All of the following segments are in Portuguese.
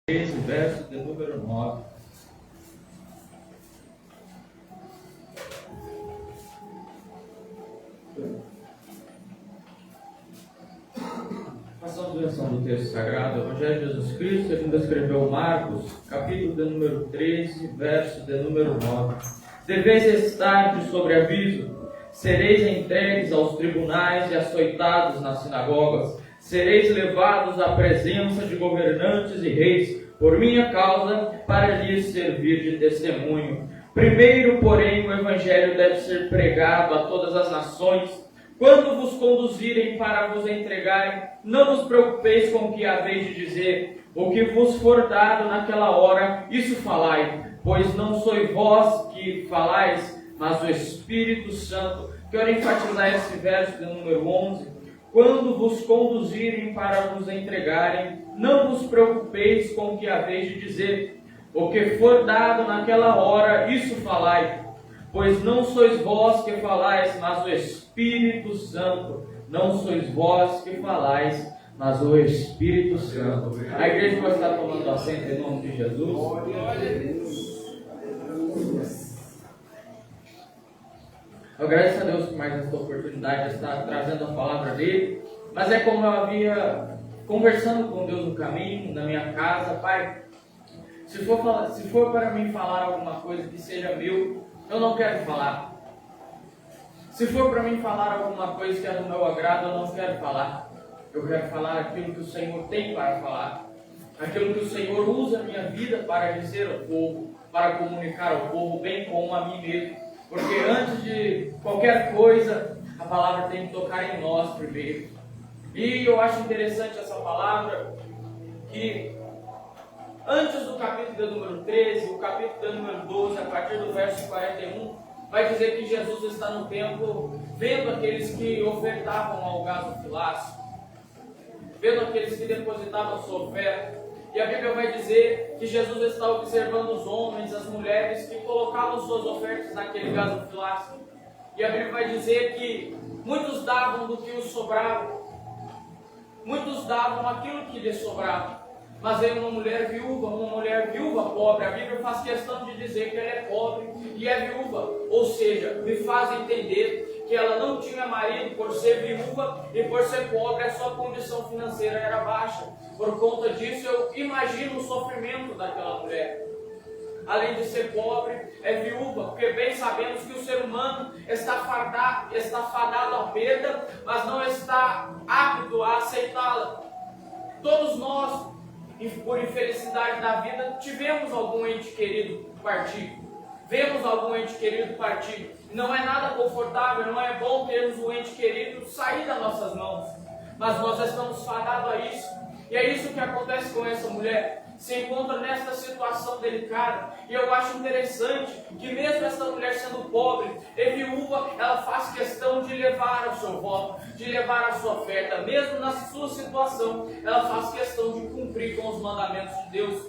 13, verso de número 9. Façamos menção do texto sagrado, Evangelho de Jesus Cristo, segundo escreveu Marcos, capítulo de número 13, verso de número 9. Deveis estar de sobreaviso, sereis entregues aos tribunais e açoitados nas sinagogas, sereis levados à presença de governantes e reis, por minha causa, para lhes servir de testemunho. Primeiro, porém, o Evangelho deve ser pregado a todas as nações. Quando vos conduzirem para vos entregarem, não vos preocupeis com o que haveis de dizer. O que vos for dado naquela hora, isso falai, pois não sois vós que falais, mas o Espírito Santo. Quero enfatizar esse verso de número 11. Quando vos conduzirem para vos entregarem, não vos preocupeis com o que haveis de dizer. O que for dado naquela hora, isso falai, pois não sois vós que falais, mas o Espírito Santo. Não sois vós que falais, mas o Espírito Santo. A igreja pode estar tomando assento em nome de Jesus. Eu agradeço a Deus por mais esta oportunidade de estar trazendo a palavra dele. Mas é como eu havia conversando com Deus no caminho, na minha casa. Pai, se for para mim falar alguma coisa que seja meu, eu não quero falar. Se for para mim falar alguma coisa que é do meu agrado, eu não quero falar. Eu quero falar aquilo que o Senhor tem para falar. Aquilo que o Senhor usa a minha vida para dizer ao povo, para comunicar ao povo, bem como a mim mesmo. Porque antes de qualquer coisa, a palavra tem que tocar em nós primeiro. E eu acho interessante essa palavra, que antes do capítulo de número 13, o capítulo de número 12, a partir do verso 41, vai dizer que Jesus está no templo vendo aqueles que ofertavam ao gasofilácio, vendo aqueles que depositavam sua oferta. E a Bíblia vai dizer que Jesus está observando os homens, as mulheres que colocavam suas ofertas naquele gasofilácio. E a Bíblia vai dizer que muitos davam do que os sobrava, muitos davam aquilo que lhes sobrava. Mas veio uma mulher viúva pobre. A Bíblia faz questão de dizer que ela é pobre e é viúva. Ou seja, me faz entender que ela não tinha marido por ser viúva e por ser pobre, a sua condição financeira era baixa. Por conta disso, eu imagino o sofrimento daquela mulher. Além de ser pobre, é viúva, porque bem sabemos que o ser humano está fadado à perda, mas não está apto a aceitá-la. Todos nós, por infelicidade da vida, tivemos algum ente querido partir. Vemos algum ente querido partir. Não é nada confortável, não é bom termos um ente querido sair das nossas mãos. Mas nós estamos fadados a isso. E é isso que acontece com essa mulher. Se encontra nesta situação delicada. E eu acho interessante que mesmo essa mulher sendo pobre e viúva, ela faz questão de levar o seu voto, de levar a sua oferta. Mesmo na sua situação, ela faz questão de cumprir com os mandamentos de Deus.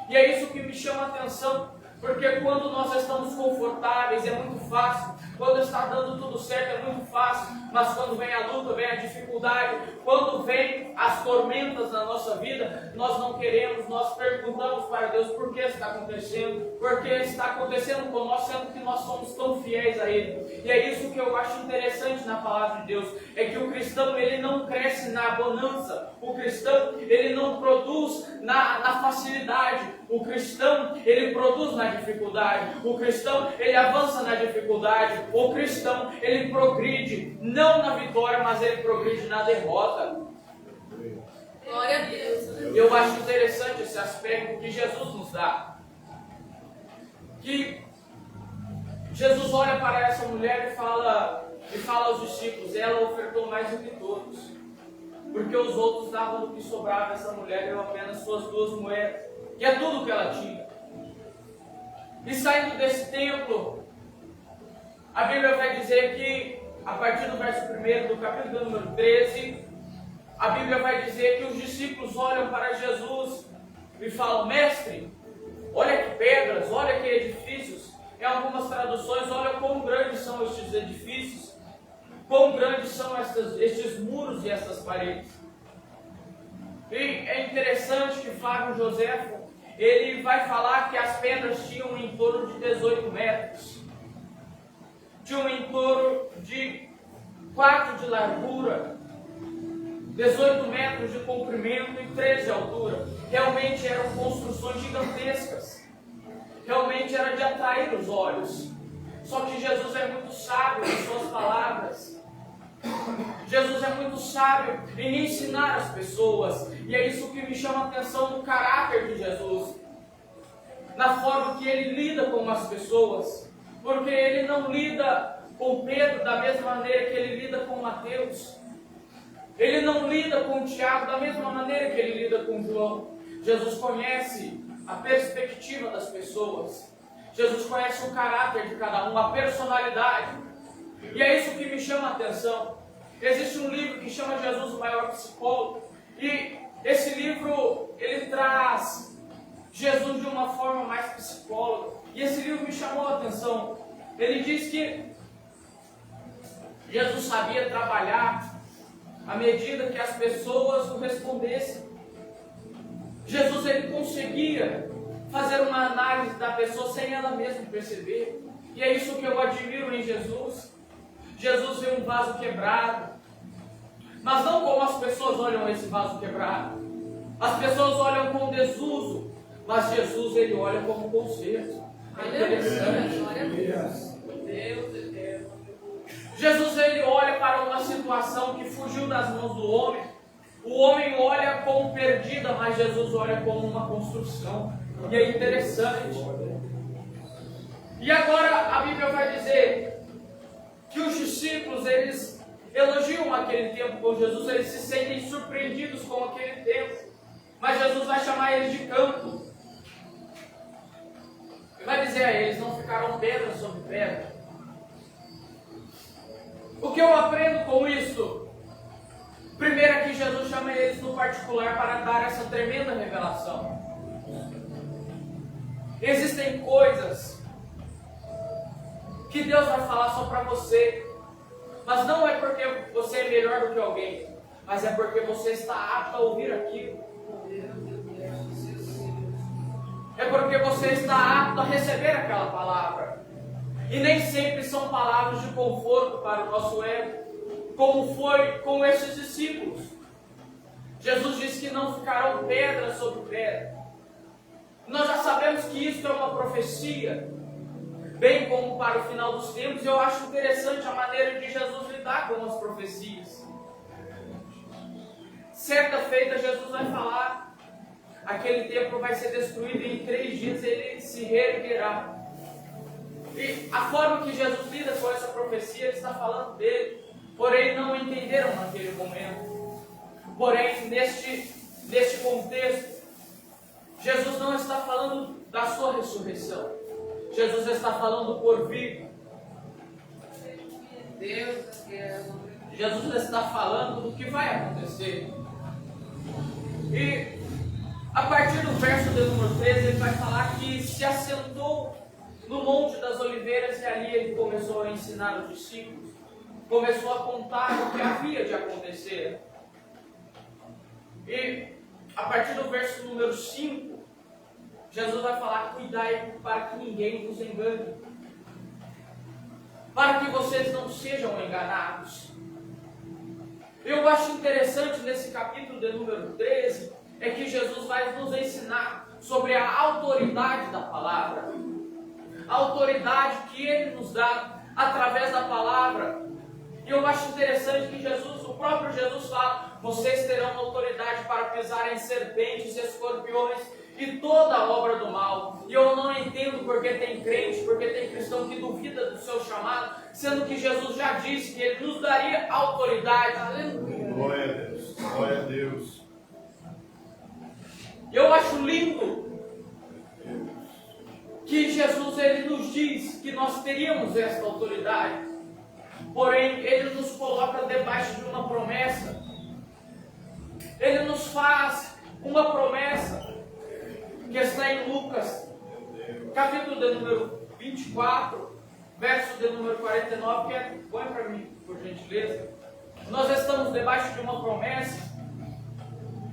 E é isso que me chama a atenção, porque quando nós estamos confortáveis é muito fácil, quando está dando tudo certo é muito fácil, mas quando vem a luta, vem a dificuldade, quando vem as tormentas na nossa vida, nós não queremos, nós perguntamos para Deus por que está acontecendo, por que está acontecendo com nós, sendo que nós somos tão fiéis a Ele. E é isso que eu acho interessante na palavra de Deus, é que o cristão ele não cresce na bonança, o cristão ele não produz na facilidade, o cristão ele produz na dificuldade, o cristão ele avança na dificuldade, o cristão ele progride não na vitória, mas ele progride na derrota. Glória a Deus. Eu acho interessante esse aspecto que Jesus nos dá, que Jesus olha para essa mulher e fala aos discípulos: ela ofertou mais do que todos, porque os outros davam do que sobrava, essa mulher deu apenas suas 2 moedas, e é tudo que ela tinha. E saindo desse templo, a Bíblia vai dizer que, a partir do verso 1 do capítulo número 13, a Bíblia vai dizer que os discípulos olham para Jesus e falam: mestre, olha que pedras, olha que edifícios. Em algumas traduções, olha quão grandes são estes edifícios, quão grandes são estes muros e estas paredes. E é interessante que Flávio Joséfo, ele vai falar que as pedras tinham em torno de 18 metros. Tinham em torno de 4 de largura, 18 metros de comprimento e 13 de altura. Realmente eram construções gigantescas. Realmente era de atrair os olhos. Só que Jesus é muito sábio em suas palavras. Jesus é muito sábio em ensinar as pessoas. E é isso que me chama a atenção no caráter de Jesus. Na forma que ele lida com as pessoas. Porque ele não lida com Pedro da mesma maneira que ele lida com Mateus. Ele não lida com Tiago da mesma maneira que ele lida com João. Jesus conhece a perspectiva das pessoas. Jesus conhece o caráter de cada um, a personalidade. E é isso que me chama a atenção. Existe um livro que chama Jesus o Maior Psicólogo. E esse livro, ele traz Jesus de uma forma mais psicóloga. E esse livro me chamou a atenção. Ele diz que Jesus sabia trabalhar à medida que as pessoas o respondessem. Jesus, ele conseguia fazer uma análise da pessoa sem ela mesma perceber. E é isso que eu admiro em Jesus. Jesus vê um vaso quebrado, mas não como as pessoas olham esse vaso quebrado. As pessoas olham com desuso, mas Jesus, ele olha como conserto. É interessante. Glória a Deus. Deus eterno. Jesus, ele olha para uma situação que fugiu das mãos do homem. O homem olha como perdida, mas Jesus olha como uma construção. E é interessante. E agora a Bíblia vai dizer que os discípulos, eles elogiam aquele tempo com Jesus, eles se sentem surpreendidos com aquele tempo. Mas Jesus vai chamar eles de canto. E vai dizer a eles, não ficaram pedra sobre pedra. O que eu aprendo com isso? Primeiro é que Jesus chama eles no particular para dar essa tremenda revelação. Existem coisas que Deus vai falar só para você, mas não é porque você é melhor do que alguém, mas é porque você está apto a ouvir aquilo. É porque você está apto a receber aquela palavra. E nem sempre são palavras de conforto para o nosso ego, como foi com esses discípulos. Jesus disse que não ficarão pedra sobre pedra. Nós já sabemos que isso é uma profecia, bem como para o final dos tempos. Eu acho interessante a maneira de Jesus lidar com as profecias. Certa feita Jesus vai falar, aquele templo vai ser destruído e em 3 dias ele se reerguerá. E a forma que Jesus lida com essa profecia, ele está falando dele. Porém, não entenderam naquele momento. Porém, neste contexto, Jesus não está falando da sua ressurreição. Jesus está falando por vir. Jesus está falando do que vai acontecer. E a partir do verso de número 13, ele vai falar que se assentou no Monte das Oliveiras e ali ele começou a ensinar os discípulos. Começou a contar o que havia de acontecer. E a partir do verso número 5, Jesus vai falar: cuidai para que ninguém vos engane, para que vocês não sejam enganados. Eu acho interessante nesse capítulo de número 13, é que Jesus vai nos ensinar sobre a autoridade da palavra. A autoridade que Ele nos dá através da palavra. E eu acho interessante que Jesus, o próprio Jesus fala: vocês terão autoridade para pisar em serpentes e escorpiões e toda a obra do mal. E eu não entendo porque tem crente, porque tem cristão que duvida do seu chamado, sendo que Jesus já disse que Ele nos daria autoridade. Aleluia. Glória a Deus. Glória a Deus. Eu acho lindo que Jesus, Ele nos diz que nós teríamos esta autoridade. Porém, Ele nos coloca debaixo de uma promessa. Ele nos faz uma promessa que está em Lucas, capítulo de número 24, verso de número 49, que é, põe para mim, por gentileza. Nós estamos debaixo de uma promessa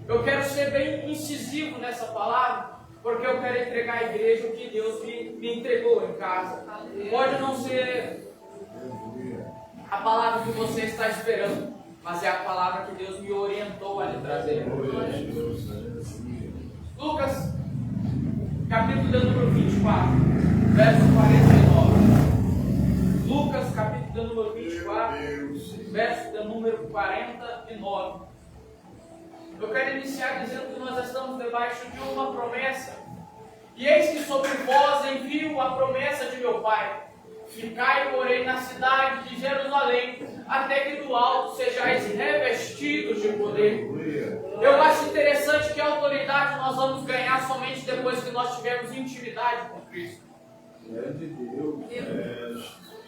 Eu quero ser bem incisivo nessa palavra, porque eu quero entregar à igreja o que Deus me entregou em casa. Pode não ser a palavra que você está esperando, mas é a palavra que Deus me orientou a lhe trazer. Lucas, capítulo de número 24, verso 49. Lucas, capítulo de número 24, verso de número 49. Eu quero iniciar dizendo que nós estamos debaixo de uma promessa. E eis que sobre vós envio a promessa de meu Pai. Ficai, porém, na cidade de Jerusalém, até que do alto sejais revestidos de poder. Eu acho interessante que a autoridade nós vamos ganhar somente depois que nós tivermos intimidade com Cristo.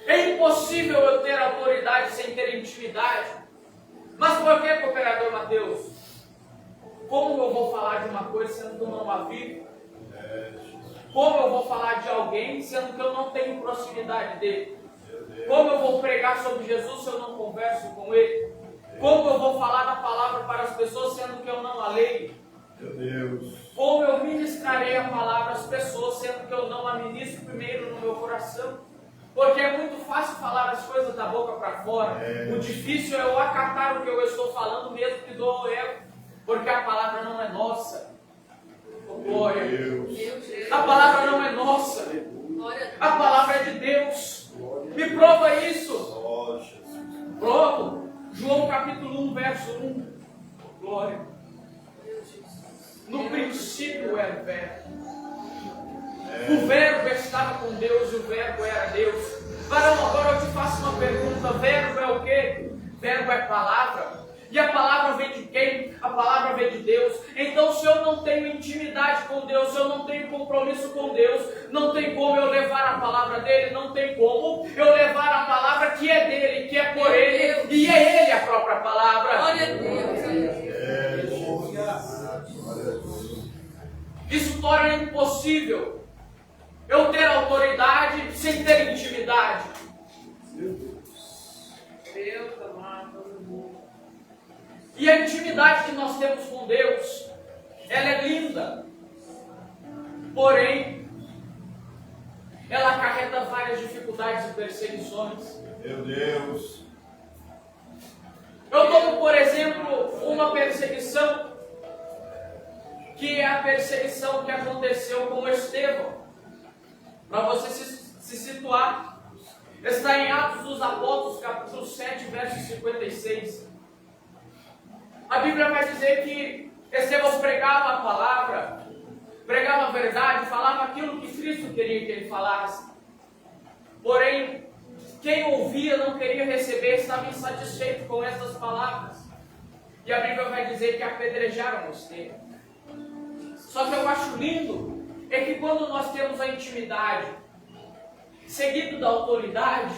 É impossível eu ter autoridade sem ter intimidade. Mas por que, cooperador Mateus? Como eu vou falar de uma coisa sendo que eu não a vivo? Como eu vou falar de alguém sendo que eu não tenho proximidade dele? Como eu vou pregar sobre Jesus se eu não converso com ele? Como eu vou falar da palavra para as pessoas sendo que eu não a leio? Como eu ministrarei a palavra às pessoas sendo que eu não a ministro primeiro no meu coração? Porque é muito fácil falar as coisas da boca para fora. O difícil é eu acatar o que eu estou falando mesmo que dou ao ego. Porque a palavra não é nossa. Oh, glória. A palavra não é nossa. A palavra é de Deus. Me prova isso. Provo. João capítulo 1, verso 1. Glória. No princípio era o verbo. O verbo estava com Deus e o verbo era Deus. Varão, agora eu te faço uma pergunta. Verbo é o quê? Verbo é palavra. E a palavra vem de quem? A palavra vem de Deus. Então, se eu não tenho intimidade com Deus, se eu não tenho compromisso com Deus, não tem como eu levar a palavra dele, não tem como eu levar a palavra que é dele, que é por ele, e é ele a própria palavra. Glória a Deus. Isso torna impossível eu ter autoridade sem ter intimidade. Deus amado. E a intimidade que nós temos com Deus, ela é linda. Porém, ela acarreta várias dificuldades e perseguições. Meu Deus. Eu tomo, por exemplo, uma perseguição, que é a perseguição que aconteceu com Estevão. Para você se situar, está em Atos dos Apóstolos, capítulo 7, verso 56. A Bíblia vai dizer que Estevão pregava a palavra, pregava a verdade, falava aquilo que Cristo queria que ele falasse. Porém, quem ouvia não queria receber, estava insatisfeito com essas palavras. E a Bíblia vai dizer que apedrejaram Estevão. Só que eu acho lindo é que quando nós temos a intimidade, seguido da autoridade,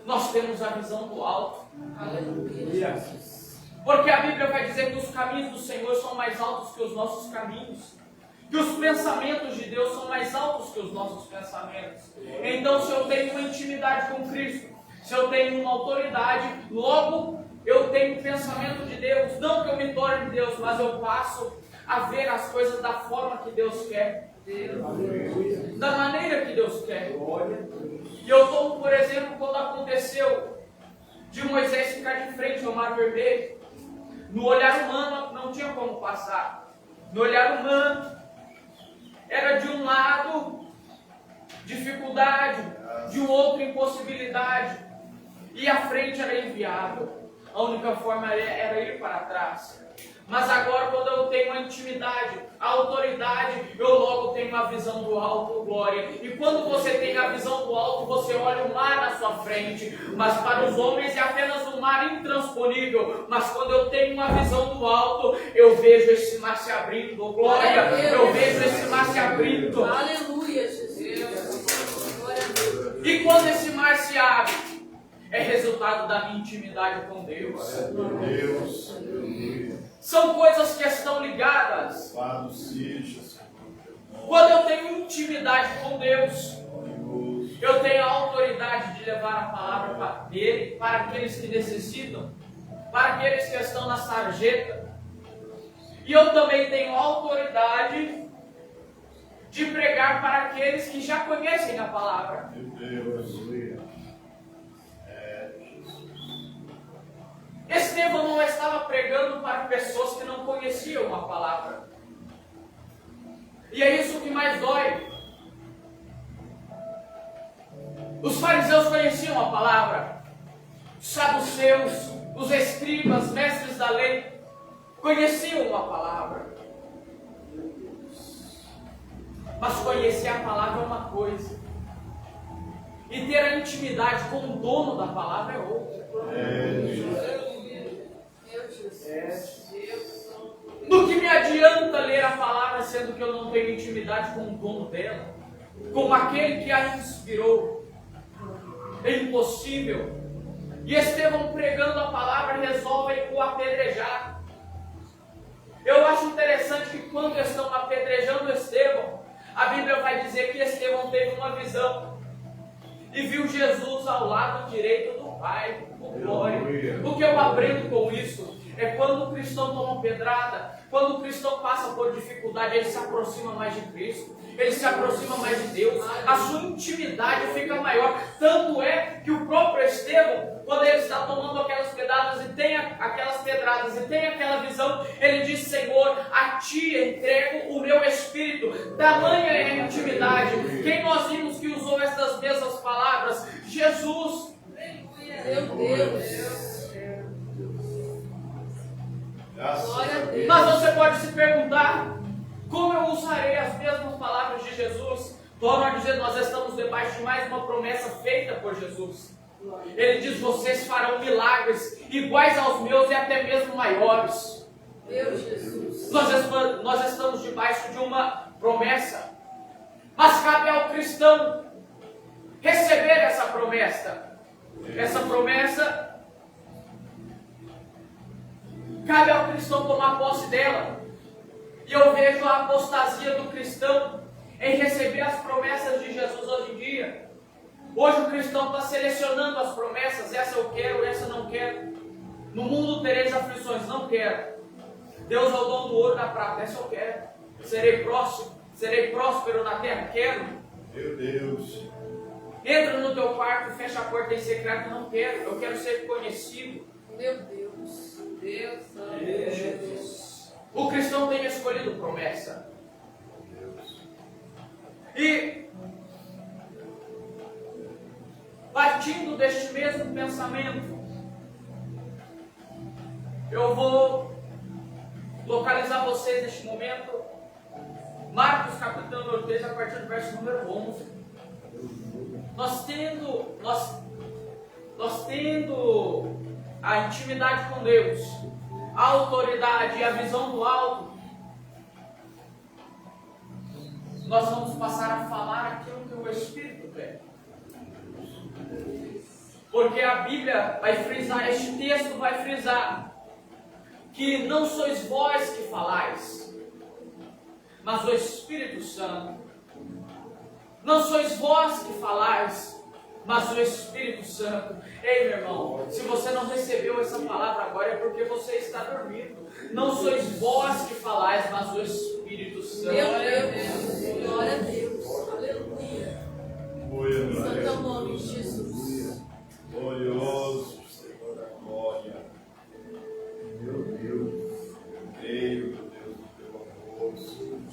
nós temos a visão do alto. Aleluia. Porque a Bíblia vai dizer que os caminhos do Senhor são mais altos que os nossos caminhos. Que os pensamentos de Deus são mais altos que os nossos pensamentos. Então, se eu tenho uma intimidade com Cristo, se eu tenho uma autoridade, logo eu tenho o pensamento de Deus. Não que eu me torne Deus, mas eu passo a ver as coisas da forma que Deus quer. Da maneira que Deus quer. E eu tomo, por exemplo, quando aconteceu de Moisés ficar de frente ao Mar Vermelho. No olhar humano não tinha como passar. No olhar humano era de um lado dificuldade, de um outro impossibilidade, e a frente era inviável. A única forma era ir para trás. Mas agora, quando eu tenho a intimidade, a autoridade, eu logo tenho uma visão do alto, glória. E quando você tem a visão do alto, você olha o mar na sua frente. Mas para os homens é apenas um mar intransponível. Mas quando eu tenho uma visão do alto, eu vejo esse mar se abrindo, glória. Eu vejo esse mar se abrindo. Aleluia, Jesus. Glória a Deus. E quando esse mar se abre, é resultado da minha intimidade com Deus. Meu Deus. São coisas que estão ligadas. Louvado seja, Senhor. Quando eu tenho intimidade com Deus, eu tenho a autoridade de levar a palavra dele para aqueles que necessitam, para aqueles que estão na sarjeta. E eu também tenho autoridade de pregar para aqueles que já conhecem a palavra. Meu Deus. Estevão não estava pregando para pessoas que não conheciam a palavra. E é isso que mais dói. Os fariseus conheciam a palavra. Os saduceus, os escribas, mestres da lei, conheciam a palavra. Mas conhecer a palavra é uma coisa. E ter a intimidade com o dono da palavra é outra. Do que me adianta ler a palavra sendo que eu não tenho intimidade com o dono dela? Com aquele que a inspirou? É impossível. E Estevão pregando a palavra resolve o apedrejar. Eu acho interessante que quando estão apedrejando Estevão, a Bíblia vai dizer que Estevão teve uma visão e viu Jesus ao lado direito do Pai. Glória. O que eu aprendo com isso é quando o cristão toma pedrada, quando o cristão passa por dificuldade, ele se aproxima mais de Cristo, ele se aproxima mais de Deus, a sua intimidade fica maior. Tanto é que o próprio Estevão, quando ele está tomando aquelas pedradas e tem aquela visão, ele diz: Senhor, a ti entrego o meu espírito. Tamanha é a intimidade. Quem nós vimos que usou estas mesmas palavras? Jesus. Meu Deus. Mas você pode se perguntar: como eu usarei as mesmas palavras de Jesus? Torno a dizer, nós estamos debaixo de mais uma promessa feita por Jesus. Ele diz: vocês farão milagres iguais aos meus e até mesmo maiores. Meu Jesus. Nós estamos debaixo de uma promessa. Mas cabe ao cristão receber essa promessa. Essa promessa, cabe ao cristão tomar posse dela. E eu vejo a apostasia do cristão em receber as promessas de Jesus hoje em dia. Hoje o cristão está selecionando as promessas: essa eu quero, essa não quero. No mundo tereis aflições, não quero. Deus é o dono do ouro e da prata, essa eu quero. Serei próspero na terra, quero. Meu Deus. Entra no teu quarto, fecha a porta em secreto, não quero. Eu quero ser conhecido. Meu Deus. Deus. Jesus. O cristão tem escolhido promessa. E partindo deste mesmo pensamento, eu vou localizar vocês neste momento. Marcos capítulo número 3, a partir do verso número 11. Nós tendo a intimidade com Deus, a autoridade e a visão do alto, nós vamos passar a falar aquilo que o Espírito quer. Porque a Bíblia vai frisar, este texto vai frisar, que não sois vós que falais, mas o Espírito Santo. Não sois vós que falais, mas o Espírito Santo. Ei, meu irmão, se você não recebeu essa palavra agora é porque você está dormindo. Não sois vós que falais, mas o Espírito Santo. Meu Deus. Glória a Deus. Aleluia. Santo é o nome de Jesus. Glorioso Senhor da glória. Meu Deus. Creio, meu Deus, do teu amor.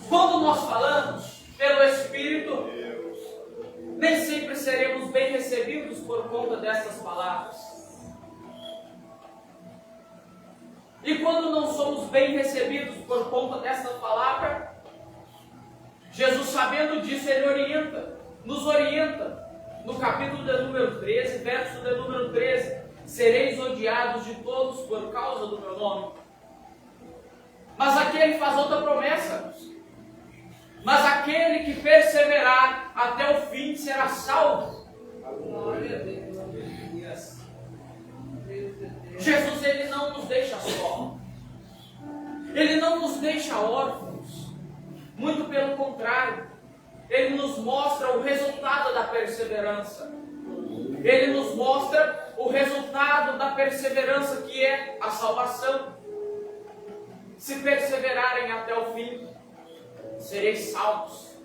Quando nós falamos pelo Espírito, Deus. nem sempre seremos bem recebidos por conta dessas palavras. E quando não somos bem recebidos por conta dessa palavra, Jesus, sabendo disso, Ele nos orienta. No capítulo de número 13, verso de número 13: sereis odiados de todos por causa do meu nome. Mas aqui Ele faz outra promessa: mas aquele que perseverar até o fim será salvo. Glória a Deus. Jesus, Ele não nos deixa só. Ele não nos deixa órfãos. Muito pelo contrário. Ele nos mostra o resultado da perseverança. Ele nos mostra o resultado da perseverança, que é a salvação. Se perseverarem até o fim, sereis salvos.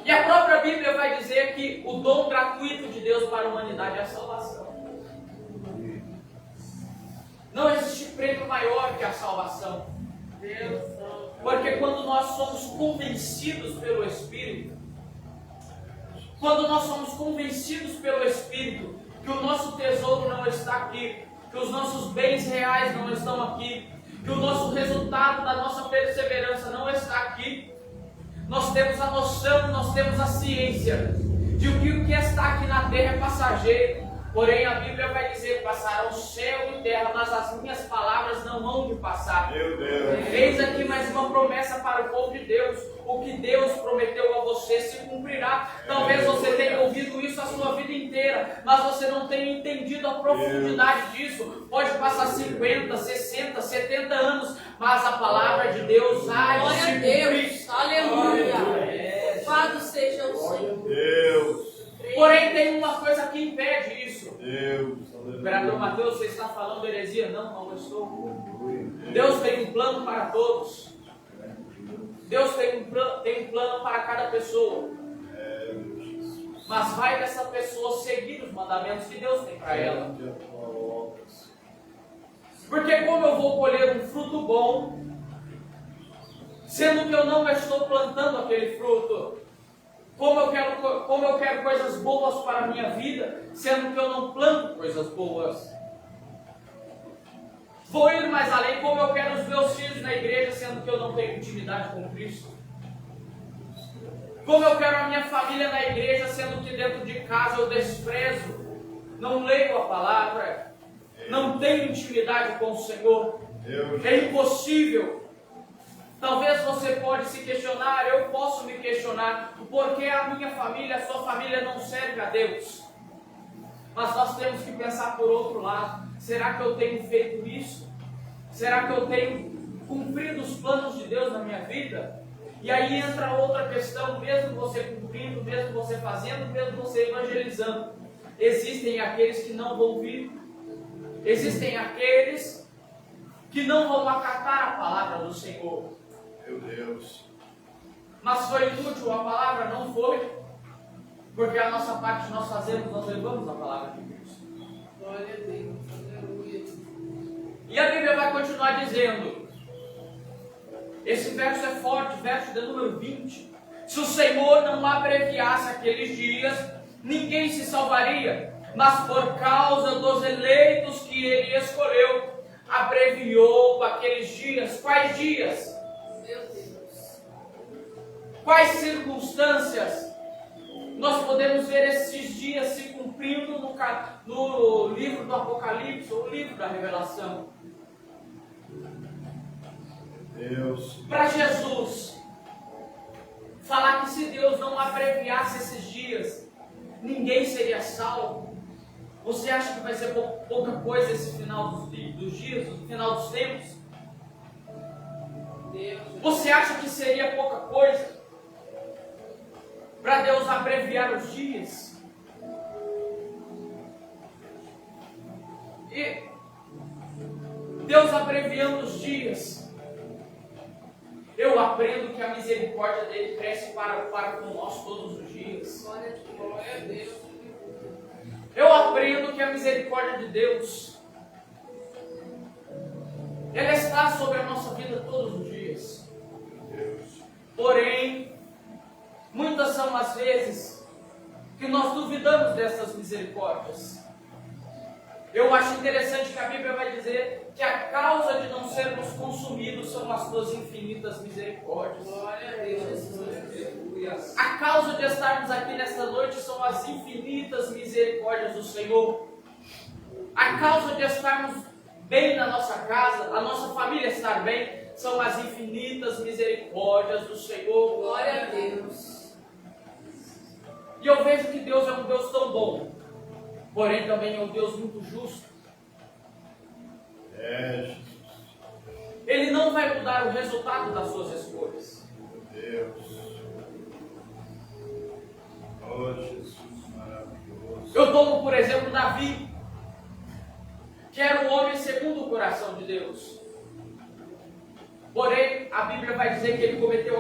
E a própria Bíblia vai dizer que o dom gratuito de Deus para a humanidade é a salvação. Não existe prêmio maior que a salvação. Porque quando nós somos convencidos pelo Espírito, que o nosso tesouro não está aqui, que os nossos bens reais não estão aqui, que o nosso resultado da nossa perseverança não está aqui, nós temos a noção, nós temos a ciência de que o que está aqui na terra é passageiro. Porém, a Bíblia vai dizer: passarão céu e terra, mas as minhas palavras não vão de passar. Meu Deus. Eis aqui mais uma promessa para o povo de Deus. O que Deus prometeu a você se cumprirá. Talvez você tenha ouvido isso a sua vida inteira, mas você não tenha entendido a profundidade disso. Pode passar 50, 60, 70 anos, mas a palavra de Deus há de se cumprir. Aleluia. Louvado seja o Senhor. Deus. Porém, tem uma coisa que impede isso. Deus. Vereador Mateus, você está falando heresia? Não estou. Deus tem um plano para todos. Deus tem um plano para cada pessoa. Mas vai dessa pessoa seguir os mandamentos que Deus tem para ela. Porque como eu vou colher um fruto bom, sendo que eu não estou plantando aquele fruto? Como eu quero coisas boas para a minha vida, sendo que eu não planto coisas boas? Vou ir mais além, como eu quero os meus filhos na igreja, sendo que eu não tenho intimidade com Cristo? Como eu quero a minha família na igreja, sendo que dentro de casa eu desprezo, não leio a palavra, não tenho intimidade com o Senhor? É impossível. Talvez você pode se questionar, eu posso me questionar, por que a minha família, a sua família não serve a Deus? Mas nós temos que pensar por outro lado. Será que eu tenho feito isso? Será que eu tenho cumprido os planos de Deus na minha vida? E aí entra outra questão, mesmo você cumprindo, mesmo você fazendo, mesmo você evangelizando, existem aqueles que não vão vir, existem aqueles que não vão acatar a palavra do Senhor. Meu Deus. Mas foi inútil a palavra? Não foi. Porque a nossa parte nós fazemos, nós levamos a palavra de Deus. Glória a Deus. Aleluia. E a Bíblia vai continuar dizendo, esse verso é forte, verso de número 20. Se o Senhor não abreviasse aqueles dias, ninguém se salvaria. Mas por causa dos eleitos que Ele escolheu, abreviou aqueles dias. Quais dias? Meu Deus. Quais circunstâncias? Nós podemos ver esses dias se cumprindo no livro do Apocalipse, ou livro da Revelação. Deus. Para Jesus falar que se Deus não abreviasse esses dias, ninguém seria salvo. Você acha que vai ser pouca coisa esse final dos dias, no final dos tempos? Deus. Você acha que seria pouca coisa para Deus abreviar os dias? E Deus abreviando os dias, eu aprendo que a misericórdia dele cresce para com nós todos os dias. Glória a Deus. Eu aprendo que a misericórdia de Deus, ela está sobre a nossa vida todos os dias. Porém, muitas são as vezes que nós duvidamos dessas misericórdias. Eu acho interessante que a Bíblia vai dizer que a causa de não sermos consumidos são as tuas infinitas misericórdias. Glória a Deus. A causa de estarmos aqui nesta noite são as infinitas misericórdias do Senhor. A causa de estarmos bem na nossa casa, a nossa família estar bem, são as infinitas misericórdias do Senhor. Glória a Deus. E eu vejo que Deus é um Deus tão bom, porém também é um Deus muito justo. Jesus. Ele não vai mudar o resultado das suas escolhas. Deus. Oh, Jesus maravilhoso. Eu tomo, por exemplo, Davi, que era um homem segundo o coração de Deus.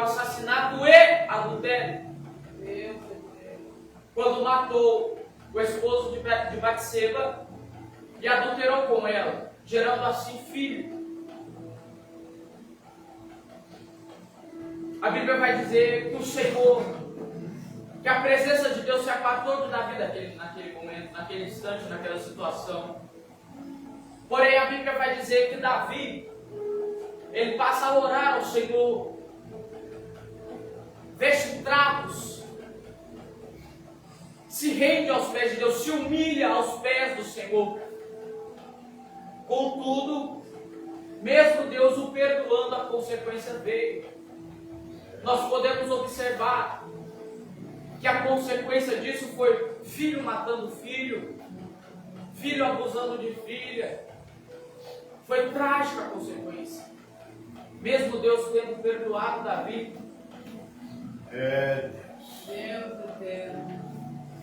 cometeu assassinato e adultério. Quando matou o esposo de Batseba e adulterou com ela, gerando assim filho. A Bíblia vai dizer que o Senhor, que a presença de Deus se apartou de Davi naquele momento, naquele instante, naquela situação. Porém, a Bíblia vai dizer que Davi, ele passa a orar ao Senhor, veste trapos, se rende aos pés de Deus, se humilha aos pés do Senhor. Contudo, mesmo Deus o perdoando, a consequência veio. Nós podemos observar que a consequência disso foi filho matando filho, filho abusando de filha. Foi trágica a consequência. Mesmo Deus tendo perdoado Davi.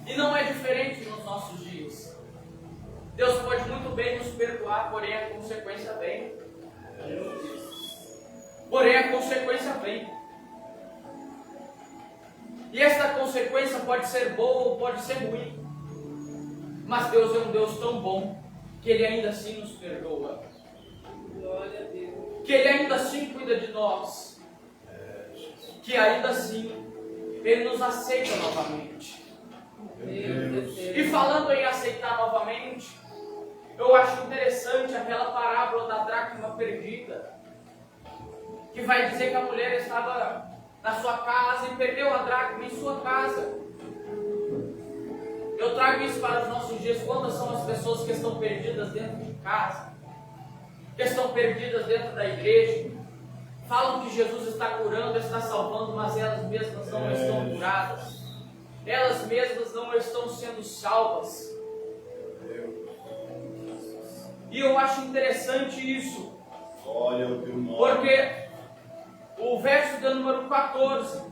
E não é diferente nos nossos dias. Deus pode muito bem nos perdoar, porém a consequência vem. Porém a consequência vem. E esta consequência pode ser boa ou pode ser ruim. Mas Deus é um Deus tão bom que Ele ainda assim nos perdoa. Glória a Deus. Que Ele ainda assim cuida de nós. Que ainda assim Ele nos aceita novamente. E falando em aceitar novamente, eu acho interessante aquela parábola da dracma perdida, que vai dizer que a mulher estava na sua casa e perdeu a dracma em sua casa. Eu trago isso para os nossos dias. Quantas são as pessoas que estão perdidas dentro de casa, que estão perdidas dentro da igreja, falam que Jesus está curando, está salvando, mas elas mesmas não estão curadas, elas mesmas não estão sendo salvas. E eu acho interessante isso, porque o verso de número 14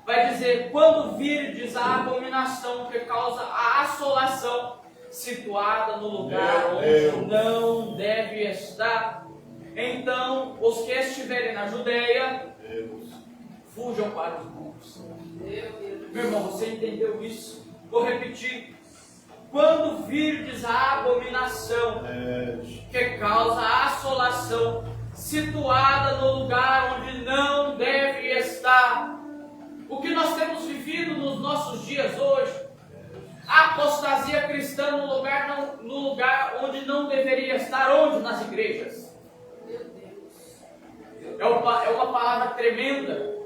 vai dizer: quando virdes a abominação que causa a assolação, situada no lugar onde não deve estar, então os que estiverem na Judeia fujam para os montes. Meu irmão, você entendeu isso? Vou repetir. Quando virdes a abominação que causa a assolação, situada no lugar onde não deve estar. O que nós temos vivido nos nossos dias hoje? A apostasia cristã no lugar onde não deveria estar. Onde? Nas igrejas. É uma palavra tremenda.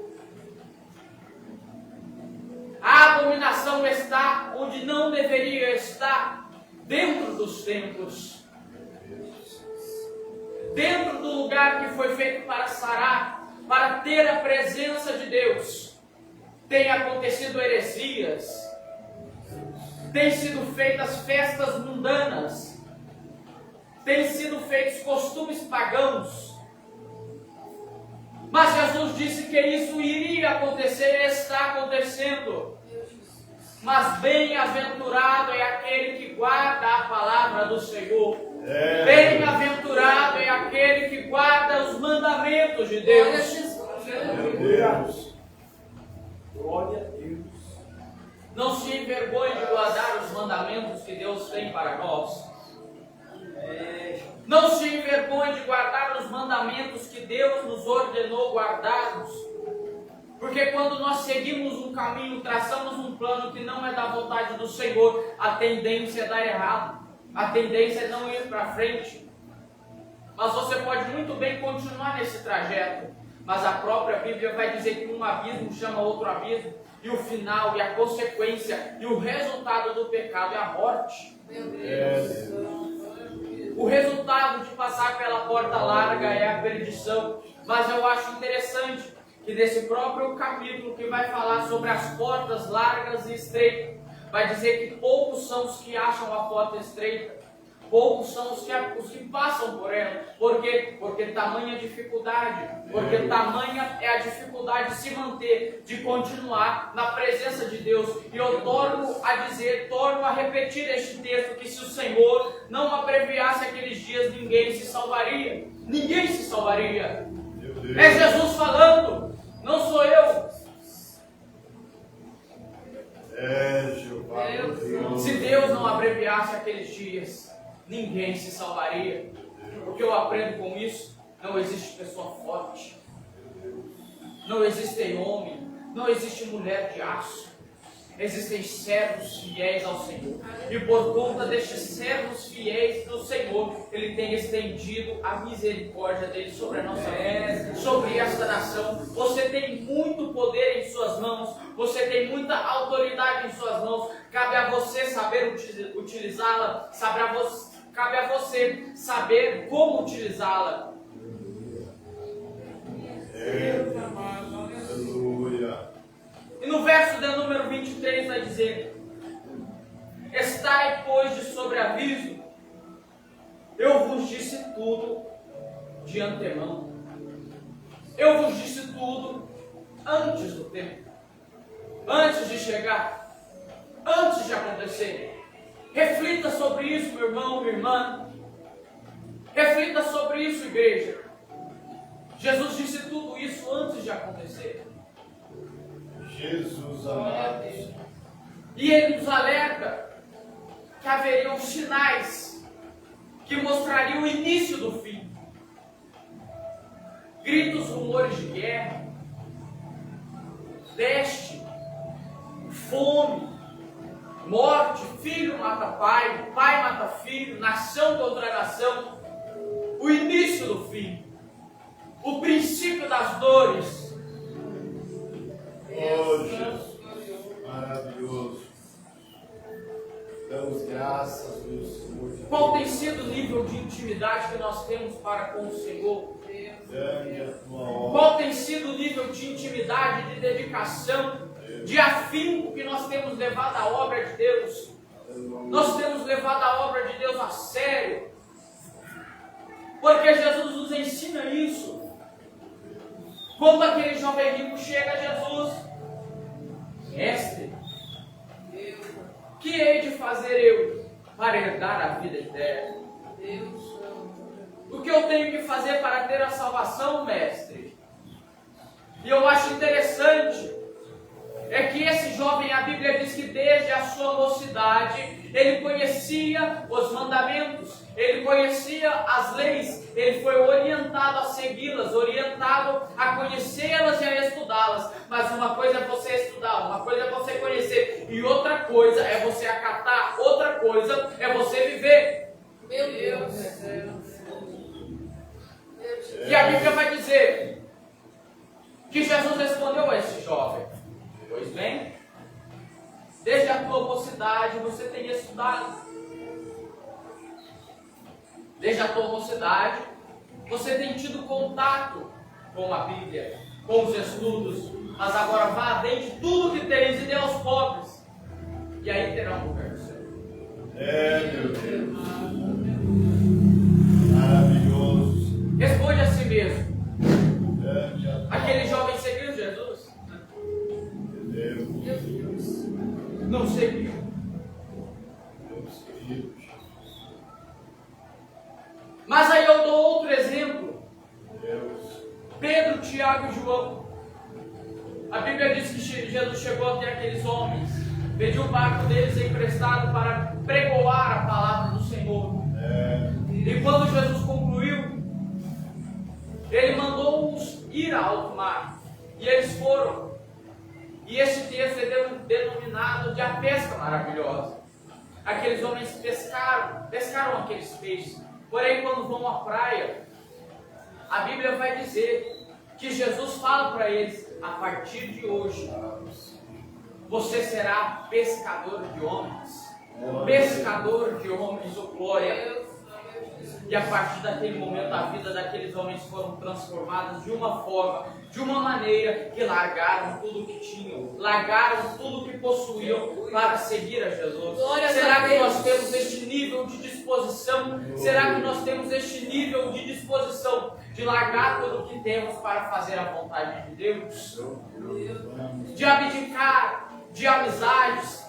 A abominação está onde não deveria estar, dentro dos templos, dentro do lugar que foi feito para sarar, para ter a presença de Deus. Tem acontecido heresias, tem sido feitas festas mundanas, tem sido feitos costumes pagãos. Mas Jesus disse que isso iria acontecer e está acontecendo. Mas bem-aventurado é aquele que guarda a palavra do Senhor. Bem-aventurado é aquele que guarda os mandamentos de Deus. Glória a Deus. Não se envergonhe de guardar os mandamentos que Deus tem para nós. Não se envergonhe de guardar os mandamentos que Deus nos ordenou guardarmos. Porque quando nós seguimos um caminho, traçamos um plano que não é da vontade do Senhor, a tendência é dar errado. A tendência é não ir para frente. Mas você pode muito bem continuar nesse trajeto. Mas a própria Bíblia vai dizer que um abismo chama outro abismo. E o final, e a consequência, e o resultado do pecado é a morte. Meu Deus. O resultado de passar pela porta larga é a perdição. Mas eu acho interessante que nesse próprio capítulo que vai falar sobre as portas largas e estreitas, vai dizer que poucos são os que acham a porta estreita, poucos são os que passam por ela. Por quê? Porque tamanha dificuldade, porque tamanha é a dificuldade de se manter, de continuar na presença de Deus. E eu torno a repetir este texto, que se o Senhor não abreviasse aqueles dias, ninguém se salvaria. Ninguém se salvaria. É Jesus falando. Não sou eu. Jeová, Se Deus não abreviasse aqueles dias, ninguém se salvaria. O que eu aprendo com isso? Não existe pessoa forte. Não existe homem. Não existe mulher de aço. Existem servos fiéis ao Senhor. E por conta destes servos fiéis do Senhor, Ele tem estendido a misericórdia dele sobre a nossa vida, sobre esta nação. Você tem muito poder em suas mãos. Você tem muita autoridade em suas mãos. Cabe a você saber utilizá-la. Cabe a você saber como utilizá-la. Aleluia. E no verso de número 23 vai dizer: estai, pois, de sobreaviso, eu vos disse tudo de antemão. Eu vos disse tudo antes do tempo, antes de chegar, antes de acontecer. Reflita sobre isso, meu irmão, minha irmã. Reflita sobre isso, igreja. Jesus disse tudo isso antes de acontecer. Jesus amado. E Ele nos alerta que haveriam sinais que mostrariam o início do fim. Gritos, rumores de guerra, peste, fome, morte, filho mata pai, pai mata filho, nação contra nação. O início do fim, o princípio das dores. Oh, Jesus, maravilhoso. Damos graças, meu Senhor. Qual tem sido o nível de intimidade que nós temos para com o Senhor? Qual tem sido o nível de intimidade, de dedicação, de afinco que nós temos levado à obra de Deus? Nós temos levado a obra de Deus a sério, porque Jesus nos ensina isso. Quando aquele jovem rico chega a Jesus: mestre, que hei de fazer eu para herdar a vida eterna? O que eu tenho que fazer para ter a salvação, mestre? E eu acho interessante é que esse jovem, a Bíblia diz que desde a sua mocidade, ele conhecia os mandamentos, ele conhecia as leis, ele foi orientado a segui-las, orientado a conhecê-las e a estudá-las. Mas uma coisa é você estudar, uma coisa é você conhecer, e outra coisa é você acatar, outra coisa é você viver. Meu Deus. E a Bíblia vai dizer que Jesus respondeu a esse jovem: pois bem, desde a tua mocidade você tem estudado. Desde a tua mocidade você tem tido contato com a Bíblia, com os estudos. Mas agora vá, vende tudo que tens e dê aos pobres, e aí terá um lugar no céu. Meu Deus. Maravilhoso. Responde a si mesmo. Aquele jovem seguiu Jesus? Não seguiu. Mas aí eu dou outro exemplo. Pedro, Tiago e João. A Bíblia diz que Jesus chegou até aqueles homens, pediu o barco deles emprestado para pregoar a palavra do Senhor. E quando Jesus concluiu, ele mandou-os ir a alto mar. E eles foram. E este texto é denominado de a pesca maravilhosa. Aqueles homens pescaram aqueles peixes. Porém, quando vão à praia, a Bíblia vai dizer que Jesus fala para eles: a partir de hoje, você será pescador de homens. Pescador de homens, oh glória. E a partir daquele momento, a vida daqueles homens foram transformadas de uma forma, de uma maneira, que largaram tudo que tinham, largaram tudo que possuíam para seguir a Jesus. Será que nós temos este nível de disposição? Será que nós temos este nível de disposição de largar tudo que temos para fazer a vontade de Deus? De abdicar de amizades,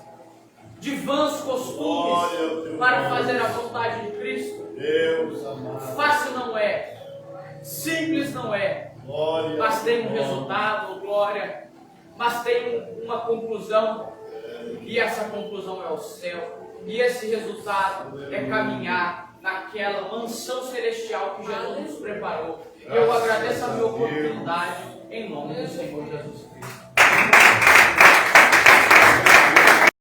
de vãs costumes, para fazer a vontade de Cristo? Deus amado. Fácil não é, simples não é, Glória. Mas tem um Glória. resultado, glória. Mas tem uma conclusão. E essa conclusão é o céu. E esse resultado é caminhar naquela mansão celestial que Jesus nos preparou. Eu agradeço a minha oportunidade em nome do Senhor Jesus Cristo.